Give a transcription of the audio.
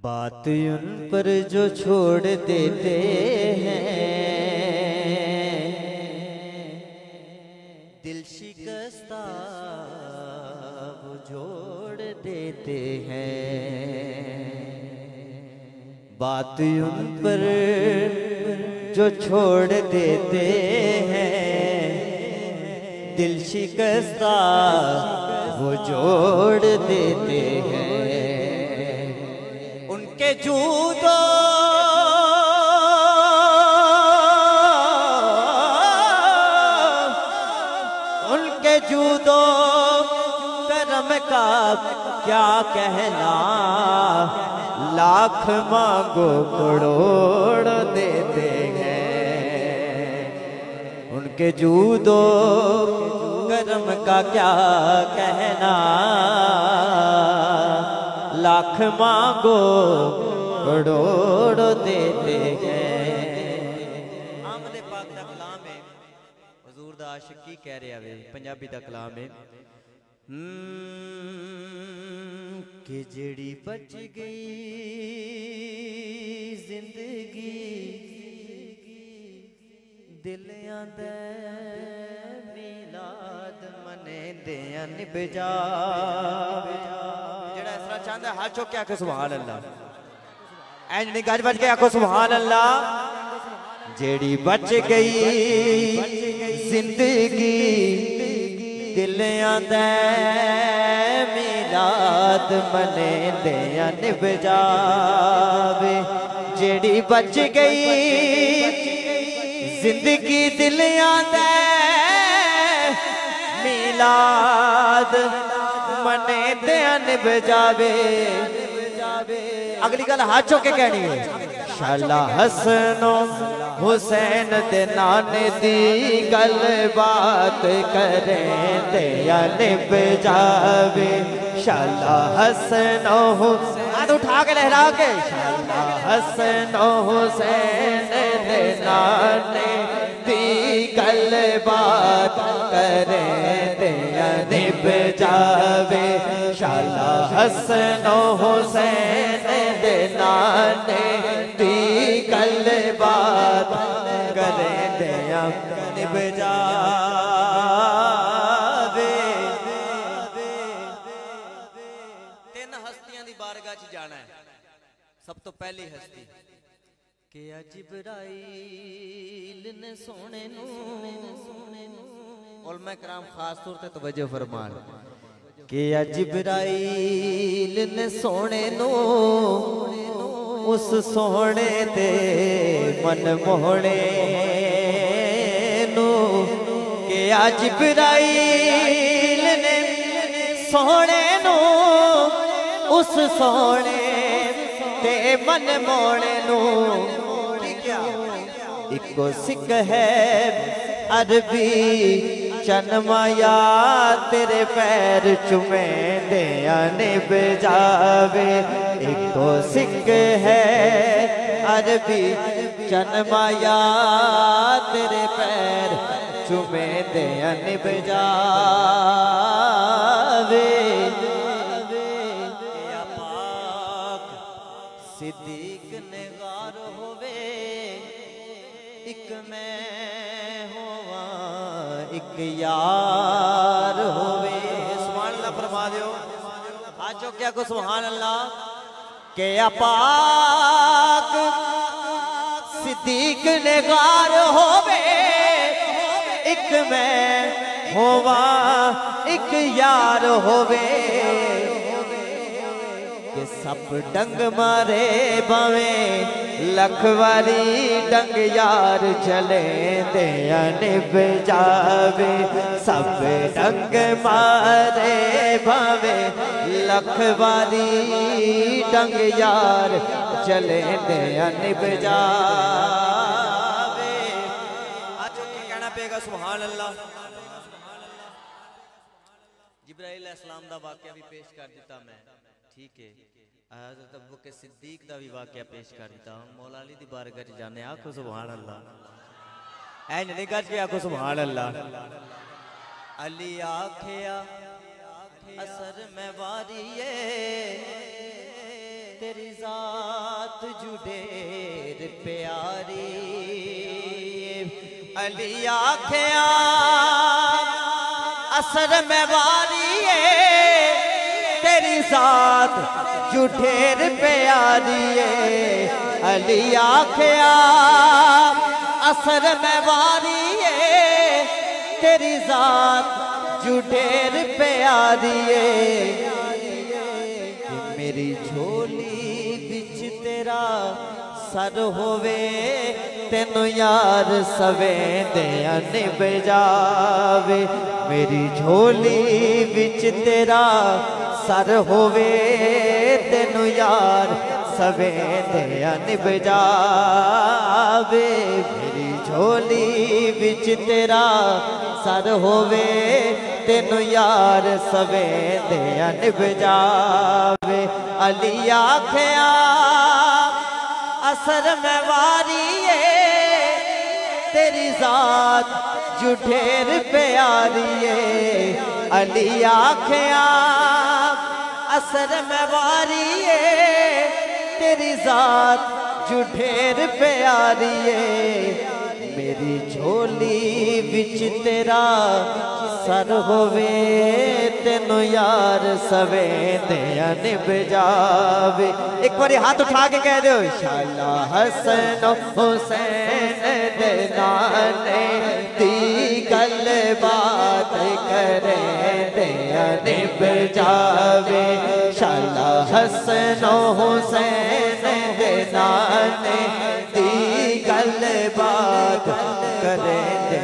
बात उन पर जो छोड़ देते हैं, दिल शिकस्ता वो जोड़ देते हैं। बात उन पर जो छोड़ देते हैं, दिल शिकस्ता वो जोड़ देते हैं। उनके जूदो उनके जूदो करम का क्या कहना, लाख मांगो करोड़ देते हैं। उनके जूदो करम का क्या कहना, लाख मांगो करोड़ देते हैं। आमद पाक दा कलाम है, हुजूर दा आशिक की कह रहा है, पंजाबी दा कलाम है कि जेड़ी बच गई जिंदगी दिलियां दे मिलाद मने दियां निभजा। जेड़ा इस तरह चाहता है हाथ चुक के आखो सुभान अल्लाह, ऐ नहीं गज बज के आखो सुभान अल्लाह। जेड़ी बच गई जिंदगी दिलियां दे मिलाद मने दियां निभजावे। जेड़ी बच गई जिंदगी दिलियां दे मिलाद मने दियां निभजावे। अगली गल हाथ चुक के कहनी है, शाला हसनो हुसैन दे नाने दी गल बात करें दिया निभ जावे। शाला हसनो हाथ उठा के लहरा के, शाला हसनो हुसैन दे नाने दी गल बात करें दिया निभ जावे। शाला हसनो हुसैन दे नाने दी गल बात करें दिया निभ जावे। तीन हस्तियां दी बारगाह च जाना है। सब तो पहली हस्ती कि जिब्राइल ने सोने नू, उलमा कराम खास तौर ते तवज्जो फरमान कि जिब्राइल ने सोने नू उस सोने दे मन मोहने नू। कि जिब्राइल ने सोने नू उस सोने ते मन मोहने नू। इको सिक है अरबी चनमाया तेरे पैर चुमे दिया निभ जावे। इको सिक है अरबी चनमाया तेरे पैर चुमे दिया निभ जावे। या पाक सिद्दीक निगार होवे, एक मैं होवा एक यार होवे। सुभान अल्लाह फरमा दियो, आज जो क्या को सुभान अल्लाह। के पाक सिद्दीक निगार होवे, एक मैं होवा एक यार होवे। कि सब डंग मारे बावे लखवारी डंग यार चले दिया निभ जावे। सब डंग मारे बावे लखवारी डंग यार चले दिया निभ जावे। आज कहना पेगा सुभान अल्लाह। जिब्राइल अलैहिस्सलाम दा वाकया भी पेश कर दिता मैं, ठीक है। हज़रत अबू बकर सिद्दीक दा भी वाकया पेश कर दिता। मौला अली दी बारगाह च जाने आखो सुभान अल्लाह। ऐ नहीं गज के आखो सुभान अल्लाह। अली आखिया असर में वारिए तेरी जात जुडेर प्यारी अली आखिया असर में वारी तेरी जात जुडेर प्यारी अली आखिया असर में वारी तेरी जात जुडेर प्यारी मेरी झोली बिच तेरा सर होवे तेनु यार सवेंदे निभ जावे मेरी झोली बिच तेरा सर होवे तेनु यार सवेंदे निभ जावे मेरी झोली बिच तेरा सर होवे तेनु यार सवेंदे निभ जावे अली आखिया असर में वारी तेरी जात जुठेर प्यारी अली आखिया असर में वारी तेरी जात जुठेर प्यारी मेरी झोली बिच तेरा सर होवे तेनु यार सवेंदे निभ जावे। एक बार हाथ उठा के कह दो शाला हसन हुसैन दे नाने दी गल बात करे दे निभ जावे शाला हसन हुसैन दे नाने दी गल बात करे दे